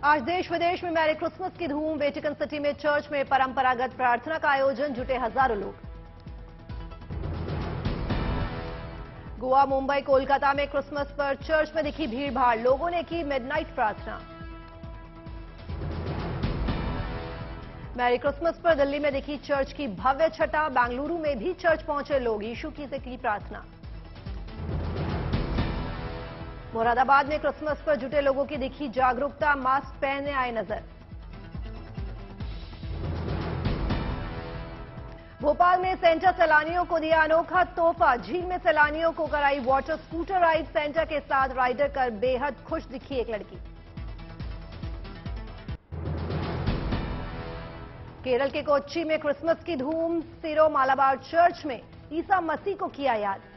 आज देश विदेश में मैरी क्रिसमस की धूम। वेटिकन सिटी में चर्च में परंपरागत प्रार्थना का आयोजन, जुटे हजारों लोग। गोवा, मुंबई, कोलकाता में क्रिसमस पर चर्च में दिखी भीड़ भाड़, लोगों ने की मिडनाइट प्रार्थना। मैरी क्रिसमस पर दिल्ली में दिखी चर्च की भव्य छटा, बेंगलुरु में भी चर्च पहुंचे लोग, यीशु की से की प्रार्थना। मुरादाबाद में क्रिसमस पर जुटे लोगों की दिखी जागरूकता, मास्क पहने आए नजर। भोपाल में सेंटा सैलानियों को दिया अनोखा तोहफा, झील में सैलानियों को कराई वाटर स्कूटर राइड, सेंटा के साथ राइडर कर बेहद खुश दिखी एक लड़की। केरल के कोच्चि में क्रिसमस की धूम, सिरो मालाबार चर्च में ईसा मसीह को किया याद।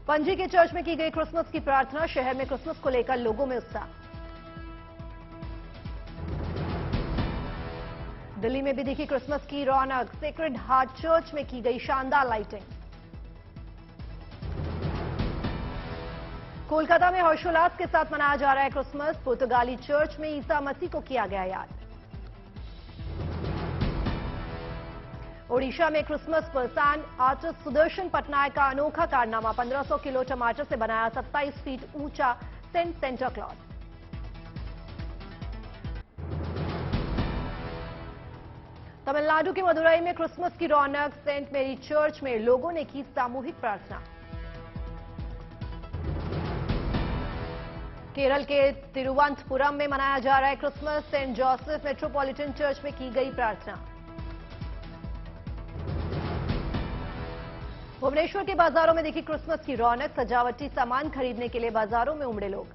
पणजी के चर्च में की गई क्रिसमस की प्रार्थना, शहर में क्रिसमस को लेकर लोगों में उत्साह। दिल्ली में भी दिखी क्रिसमस की रौनक, सेक्रेड हार्ट चर्च में की गई शानदार लाइटिंग। कोलकाता में हर्षोल्लास के साथ मनाया जा रहा है क्रिसमस, पुर्तगाली चर्च में ईसा मसीह को किया गया याद। ओडिशा में क्रिसमस पर सैंड आर्टिस्ट सुदर्शन पटनायक का अनोखा कारनामा, 1500 किलो टमाटर से बनाया 27 फीट ऊंचा सेंट सेंटा क्लॉज। तमिलनाडु के मदुरई में क्रिसमस की रौनक, सेंट मेरी चर्च में लोगों ने की सामूहिक प्रार्थना। केरल के तिरुवनंतपुरम में मनाया जा रहा है Christmas, Saint Joseph Metropolitan church में की गई प्रार्थना। भुवनेश्वर के बाजारों में दिखी क्रिसमस की रौनक, सजावटी सामान खरीदने के लिए बाजारों में उमड़े लोग।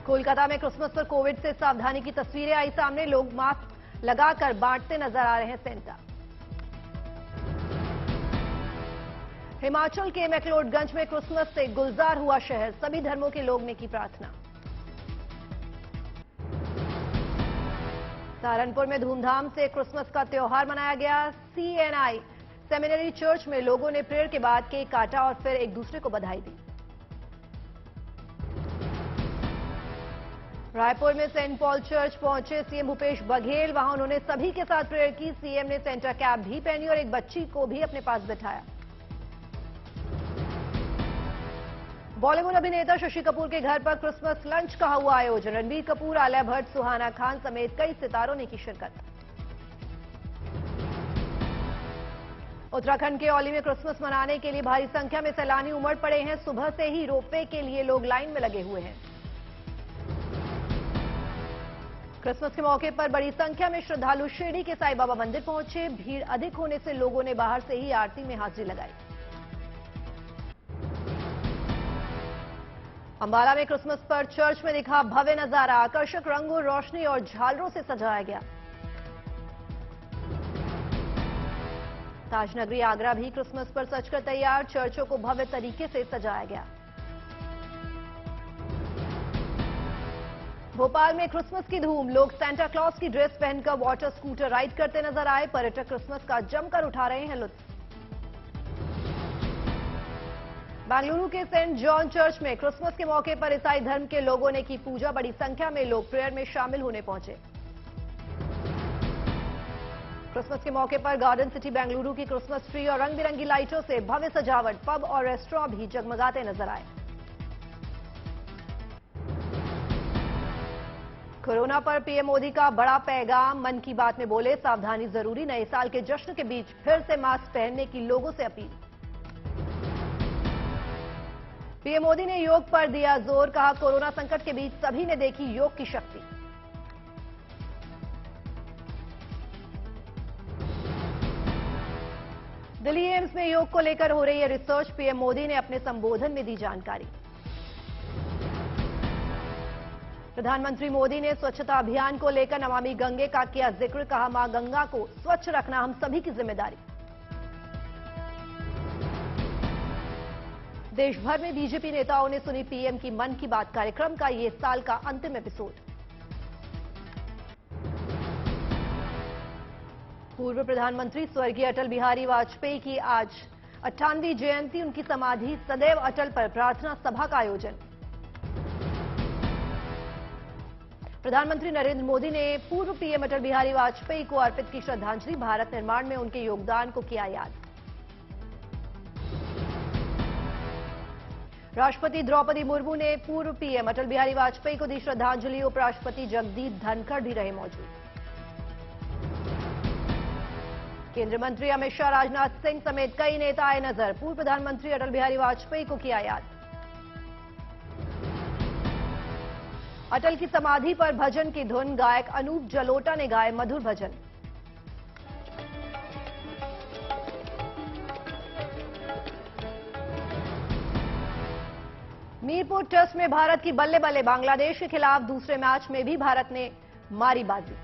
कोलकाता में क्रिसमस पर कोविड से सावधानी की तस्वीरें आई सामने, लोग मास्क लगाकर बांटते नजर आ रहे हैं सेंटा। हिमाचल के मैक्लोडगंज में क्रिसमस से गुलजार हुआ शहर, सभी धर्मों के लोग ने की प्रार्थना। सहारनपुर में धूमधाम से क्रिसमस का त्योहार मनाया गया, CNI सेमिनरी चर्च में लोगों ने प्रेयर के बाद केक काटा और फिर एक दूसरे को बधाई दी। रायपुर में सेंट पॉल चर्च पहुंचे सीएम भूपेश बघेल, वहां उन्होंने सभी के साथ प्रेयर की। सीएम ने सेंटा कैप भी पहनी और एक बच्ची को भी अपने पास बिठाया। बॉलीवुड अभिनेता शशि कपूर के घर पर क्रिसमस लंच का हुआ आयोजन, रणबीर कपूर, आलिया भट्ट, सुहाना खान समेत कई सितारों ने की शिरकत। उत्तराखंड के औली में क्रिसमस मनाने के लिए भारी संख्या में सैलानी उमड़ पड़े हैं, सुबह से ही रोपवे के लिए लोग लाइन में लगे हुए हैं। क्रिसमस के मौके पर बड़ी संख्या में श्रद्धालु शिरडी के साईं बाबा मंदिर पहुंचे, भीड़ अधिक होने से लोगों ने बाहर से ही आरती में हाजिरी लगाई। अंबाला में क्रिसमस पर चर्च में दिखा भव्य नजारा, आकर्षक रंगों, रोशनी और झालरों से सजाया गया। ताजनगरी आगरा भी क्रिसमस पर सजकर तैयार, चर्चों को भव्य तरीके से सजाया गया। भोपाल में क्रिसमस की धूम, लोग सेंटा क्लॉज की ड्रेस पहनकर वाटर स्कूटर राइड करते नजर आए, पर्यटक क्रिसमस का जमकर उठा रहे हैं लुत्फ। बेंगलुरु के सेंट जॉन चर्च में क्रिसमस के मौके पर ईसाई धर्म के लोगों ने की पूजा, बड़ी संख्या में लोग प्रेयर में शामिल होने पहुंचे। क्रिसमस के मौके पर गार्डन सिटी बेंगलुरु की क्रिसमस ट्री और रंग बिरंगी लाइटों से भव्य सजावट, पब और रेस्टोरेंट भी जगमगाते नजर आए। कोरोना पर पीएम मोदी का बड़ा पैगाम, मन की बात में बोले सावधानी जरूरी, नए साल के जश्न के बीच फिर से मास्क पहनने की लोगों से अपील। पीएम मोदी ने योग पर दिया जोर, कहा कोरोना संकट के बीच सभी ने देखी योग की शक्ति। दिल्ली एम्स में योग को लेकर हो रही है रिसर्च, पीएम मोदी ने अपने संबोधन में दी जानकारी। प्रधानमंत्री मोदी ने स्वच्छता अभियान को लेकर नमामि गंगे का किया जिक्र, कहा मां गंगा को स्वच्छ रखना हम सभी की जिम्मेदारी। देश भर में बीजेपी नेताओं ने सुनी पीएम की मन की बात कार्यक्रम का ये साल का अंतिम एपिसोड। पूर्व प्रधानमंत्री स्वर्गीय अटल बिहारी वाजपेयी की आज 98वीं जयंती उनकी समाधि सदैव अटल पर प्रार्थना सभा का आयोजन। प्रधानमंत्री नरेंद्र मोदी ने पूर्व पीएम अटल बिहारी वाजपेयी को अर्पित की श्रद्धांजलि, भारत निर्माण में उनके योगदान को किया याद। राष्ट्रपति द्रौपदी मुर्मू ने पूर्व पीएम अटल बिहारी वाजपेयी को दी श्रद्धांजलि, उपराष्ट्रपति जगदीप धनखड़ भी रहे मौजूद। केंद्रीय मंत्री अमित शाह, राजनाथ सिंह समेत कई नेता आए नजर, पूर्व प्रधानमंत्री अटल बिहारी वाजपेयी को किया याद। अटल की समाधि पर भजन की धुन, गायक अनूप जलोटा ने गाए मधुर भजन। मीरपुर टेस्ट में भारत की बल्ले बल्ले, बांग्लादेश के खिलाफ दूसरे मैच में भी भारत ने मारी बाजी।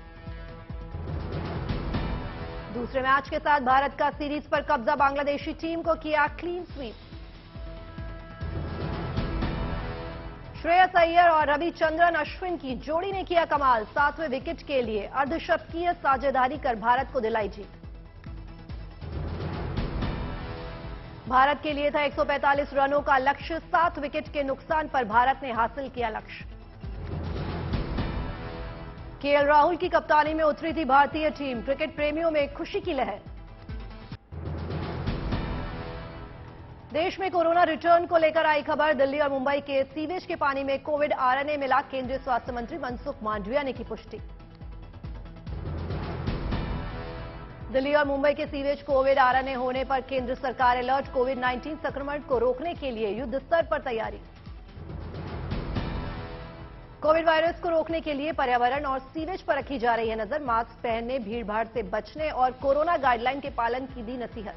दूसरे मैच के साथ भारत का सीरीज पर कब्जा, बांग्लादेशी टीम को किया क्लीन स्वीप। श्रेयस अय्यर और रविचंद्रन अश्विन की जोड़ी ने किया कमाल, 7वें विकेट के लिए अर्धशतकीय साझेदारी कर भारत को दिलाई जीत। भारत के लिए था 145 रनों का लक्ष्य, 7 विकेट के नुकसान पर भारत ने हासिल किया लक्ष्य। केएल राहुल की कप्तानी में उतरी थी भारतीय टीम, क्रिकेट प्रेमियों में खुशी की लहर। देश में कोरोना रिटर्न को लेकर आई खबर, दिल्ली और मुंबई के सीवेज के पानी में कोविड आरएनए मिला, केंद्रीय स्वास्थ्य मंत्री मनसुख मांडविया ने की पुष्टि। दिल्ली और मुंबई के सीवेज कोविड आरएनए होने पर केंद्र सरकार अलर्ट, कोविड-19 संक्रमण को रोकने के लिए युद्ध स्तर पर तैयारी। कोविड वायरस को रोकने के लिए पर्यावरण और सीवेज पर रखी जा रही है नजर, मास्क पहनने, भीड़भाड़ से बचने और कोरोना गाइडलाइन के पालन की दी नसीहत।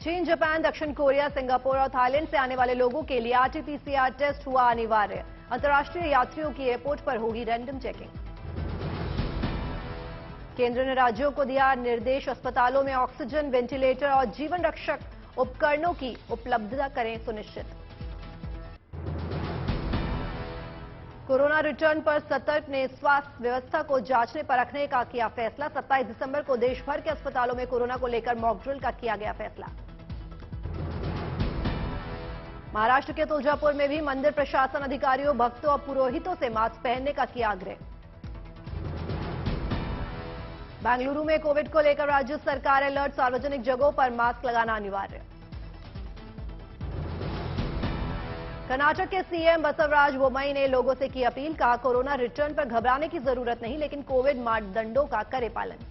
चीन, जापान, दक्षिण कोरिया, सिंगापुर और थाईलैंड से आने वाले लोगों के लिए आरटी-पीसीआर टेस्ट हुआ अनिवार्य, अंतर्राष्ट्रीय यात्रियों की एयरपोर्ट पर होगी रैंडम चेकिंग। केंद्र ने राज्यों को दिया निर्देश, अस्पतालों में ऑक्सीजन, वेंटिलेटर और जीवन रक्षक उपकरणों की उपलब्धता करें सुनिश्चित। कोरोना रिटर्न पर सतर्क ने स्वास्थ्य व्यवस्था को जांचने परखने का किया फैसला, 27 दिसंबर को देश भर के अस्पतालों में कोरोना को लेकर मॉक ड्रिल का किया गया फैसला। महाराष्ट्र के तुलजापुर में भी मंदिर प्रशासन अधिकारियों, भक्तों और पुरोहितों से मास्क पहनने का किया आग्रह। बेंगलुरु में कोविड को लेकर राज्य सरकार अलर्ट, सार्वजनिक जगहों पर मास्क लगाना अनिवार्य। कर्नाटक के सीएम बसवराज बोम्मई ने लोगों से की अपील, कहा कोरोना रिटर्न पर घबराने की जरूरत नहीं, लेकिन कोविड मानदंडों का करे पालन।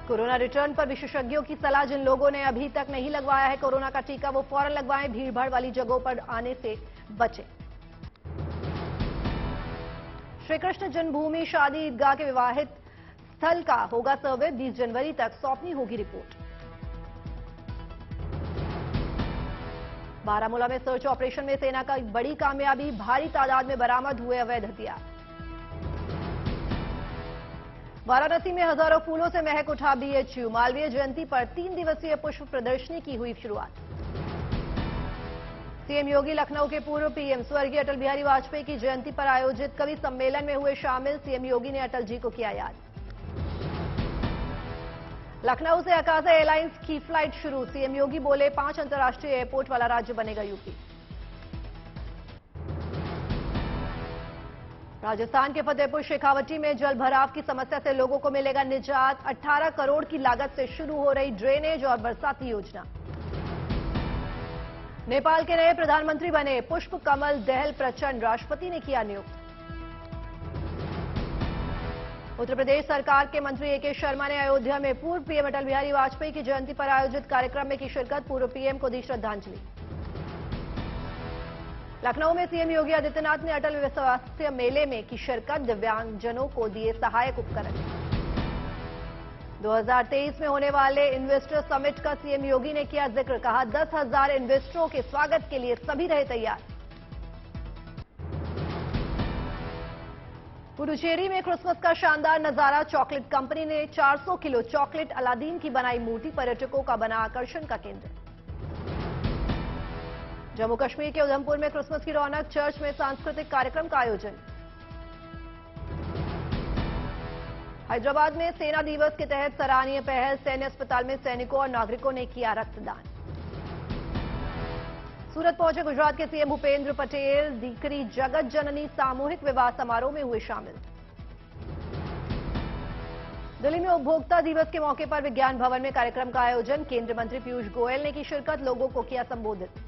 कोरोना रिटर्न पर विशेषज्ञों की सलाह, जिन लोगों ने अभी तक नहीं लगवाया है कोरोना का टीका वो फौरन लगवाएं, भीड़भाड़ वाली जगहों पर आने से बचें। श्रीकृष्ण जन्मभूमि शादी ईदगाह के विवाहित स्थल का होगा सर्वे, 20 जनवरी तक सौंपनी होगी रिपोर्ट। बारामूला में सर्च ऑपरेशन में सेना का बड़ी कामयाबी, भारी तादाद में बरामद हुए अवैध हथियार। वाराणसी में हजारों फूलों से महक उठा बीएचयू, मालवीय जयंती पर 3 दिवसीय पुष्प प्रदर्शनी की हुई शुरुआत। सीएम योगी लखनऊ के पूर्व पीएम स्वर्गीय अटल बिहारी वाजपेयी की जयंती पर आयोजित कवि सम्मेलन में हुए शामिल, सीएम योगी ने अटल जी को किया याद। लखनऊ से अकाजा एयरलाइंस की फ्लाइट शुरू, सीएम योगी बोले 5 अंतर्राष्ट्रीय एयरपोर्ट वाला राज्य बनेगा यूपी। राजस्थान के फतेहपुर शेखावटी में जल भराव की समस्या से लोगों को मिलेगा निजात, 18 करोड़ की लागत से शुरू हो रही ड्रेनेज और बरसाती योजना। नेपाल के नए प्रधानमंत्री बने पुष्प कमल दहल प्रचंड, राष्ट्रपति ने किया नियुक्त। उत्तर प्रदेश सरकार के मंत्री एके शर्मा ने अयोध्या में पूर्व पीएम अटल बिहारी वाजपेयी की जयंती पर आयोजित कार्यक्रम में की शिरकत, पूर्व पीएम को दी श्रद्धांजलि। लखनऊ में सीएम योगी आदित्यनाथ ने अटल स्वास्थ्य मेले में की शिरकत, दिव्यांगजनों को दिए सहायक उपकरण। 2023 में होने वाले इन्वेस्टर समिट का सीएम योगी ने किया जिक्र, कहा 10,000 इन्वेस्टरों के स्वागत के लिए सभी रहे तैयार। पुडुचेरी में क्रिसमस का शानदार नजारा, चॉकलेट कंपनी ने 400 किलो चॉकलेट अलादीन की बनाई मूर्ति, पर्यटकों का बना आकर्षण का केंद्र। जम्मू कश्मीर के उधमपुर में क्रिसमस की रौनक, चर्च में सांस्कृतिक कार्यक्रम का आयोजन। हैदराबाद में सेना दिवस के तहत सराहनीय पहल, सैन्य अस्पताल में सैनिकों और नागरिकों ने किया रक्तदान। सूरत पहुंचे गुजरात के सीएम भूपेंद्र पटेल, दीकरी जगत जननी सामूहिक विवाह समारोह में हुए शामिल। दिल्ली में उपभोक्ता दिवस के मौके पर विज्ञान भवन में कार्यक्रम का आयोजन, केंद्रीय मंत्री पीयूष गोयल ने की शिरकत, लोगों को किया संबोधित।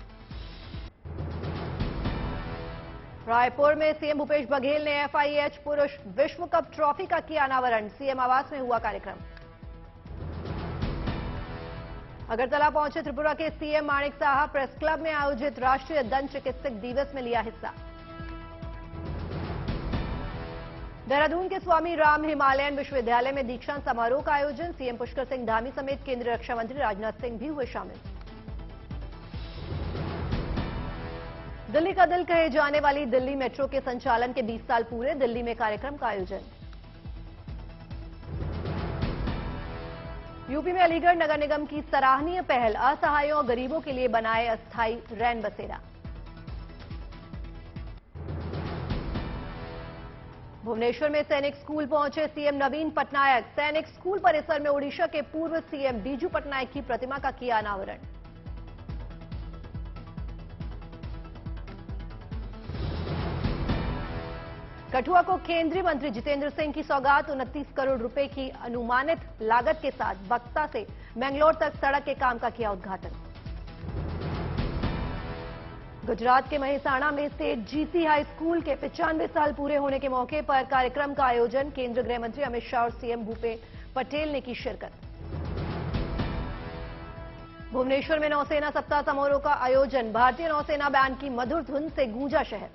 रायपुर में सीएम भूपेश बघेल ने एफआईएच पुरुष विश्व कप ट्रॉफी का किया अनावरण, सीएम आवास में हुआ कार्यक्रम। अगरतला पहुंचे त्रिपुरा के सीएम माणिक साहा, प्रेस क्लब में आयोजित राष्ट्रीय दंत चिकित्सक दिवस में लिया हिस्सा। देहरादून के स्वामी राम हिमालयन विश्वविद्यालय में दीक्षांत समारोह का आयोजन, सीएम पुष्कर सिंह धामी समेत केंद्रीय रक्षा मंत्री राजनाथ सिंह भी हुए शामिल। दिल्ली का दिल कहे जाने वाली दिल्ली मेट्रो के संचालन के 20 साल पूरे, दिल्ली में कार्यक्रम का आयोजन। यूपी में अलीगढ़ नगर निगम की सराहनीय पहल, असहायों और गरीबों के लिए बनाए अस्थायी रैन बसेरा। भुवनेश्वर में सैनिक स्कूल पहुंचे सीएम नवीन पटनायक, सैनिक स्कूल परिसर में ओडिशा के पूर्व सीएम बीजू पटनायक की प्रतिमा का किया अनावरण। कठुआ को केंद्रीय मंत्री जितेंद्र सिंह की सौगात, 29 करोड़ रुपए की अनुमानित लागत के साथ बक्सा से मैंगलोर तक सड़क के काम का किया उद्घाटन। गुजरात के महिसाणा में स्टेट जीसी हाई स्कूल के 95 साल पूरे होने के मौके पर कार्यक्रम का आयोजन, केंद्रीय गृह मंत्री अमित शाह और सीएम भूपेश पटेल ने की शिरकत। भुवनेश्वर में नौसेना सप्ताह समारोह का आयोजन, भारतीय नौसेना बैंड की मधुर धुन से गूंजा शहर।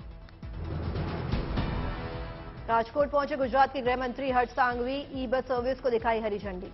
राजकोट पहुंचे गुजरात के गृह मंत्री हर्ष सांघवी, ई बस सर्विस को दिखाई हरी झंडी।